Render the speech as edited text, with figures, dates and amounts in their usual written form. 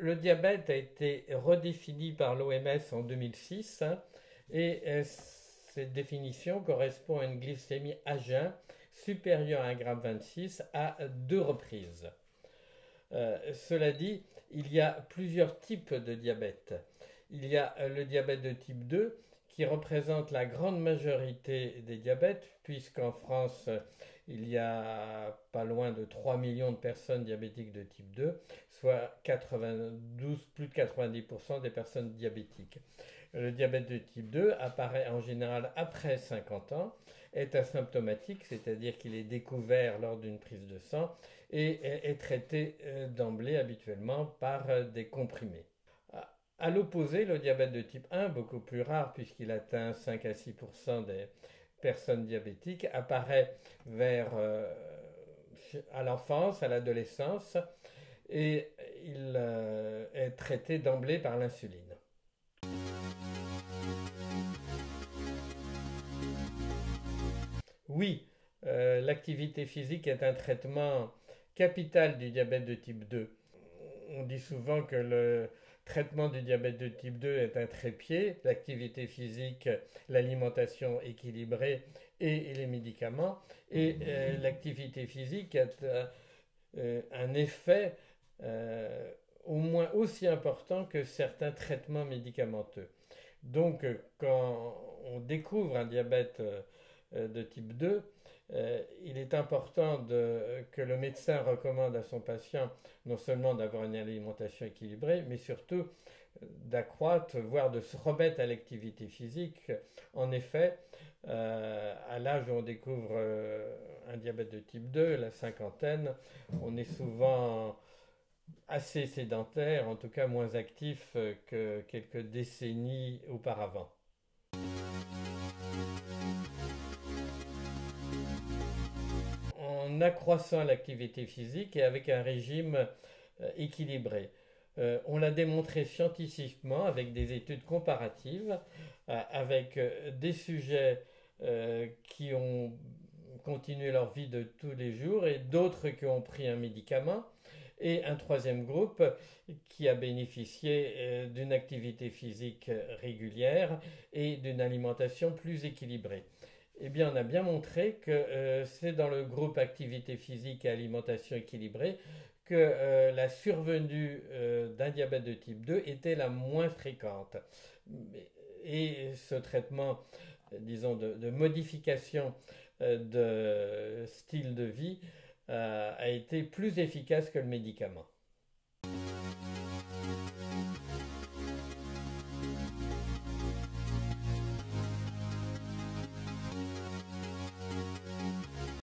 le diabète a été redéfini par l'OMS en 2006 et cette définition correspond à une glycémie à jeun supérieure à 1,26 g à deux reprises. Cela dit, il y a plusieurs types de diabète. Il y a le diabète de type 2 qui représente la grande majorité des diabètes, puisqu'en France, il y a pas loin de 3 millions de personnes diabétiques de type 2, soit plus de 90% des personnes diabétiques. Le diabète de type 2 apparaît en général après 50 ans, est asymptomatique, c'est-à-dire qu'il est découvert lors d'une prise de sang et est traité d'emblée habituellement par des comprimés. À l'opposé, le diabète de type 1, beaucoup plus rare puisqu'il atteint 5 à 6% des personnes diabétiques, apparaît à l'enfance, à l'adolescence, et il est traité d'emblée par l'insuline. Oui, l'activité physique est un traitement capital du diabète de type 2. On dit souvent que le traitement du diabète de type 2 est un trépied, l'activité physique, l'alimentation équilibrée et les médicaments. Et l'activité physique a un effet au moins aussi important que certains traitements médicamenteux. Donc quand on découvre un diabète de type 2, il est important que le médecin recommande à son patient non seulement d'avoir une alimentation équilibrée, mais surtout d'accroître, voire de se remettre à l'activité physique. En effet, à l'âge où on découvre un diabète de type 2, la cinquantaine, on est souvent assez sédentaire, en tout cas moins actif que quelques décennies auparavant. En accroissant l'activité physique et avec un régime équilibré. On l'a démontré scientifiquement avec des études comparatives, avec des sujets qui ont continué leur vie de tous les jours et d'autres qui ont pris un médicament, et un troisième groupe qui a bénéficié d'une activité physique régulière et d'une alimentation plus équilibrée. Eh bien, on a bien montré que c'est dans le groupe activité physique et alimentation équilibrée que la survenue d'un diabète de type 2 était la moins fréquente. Et ce traitement, disons, de modification de style de vie a été plus efficace que le médicament.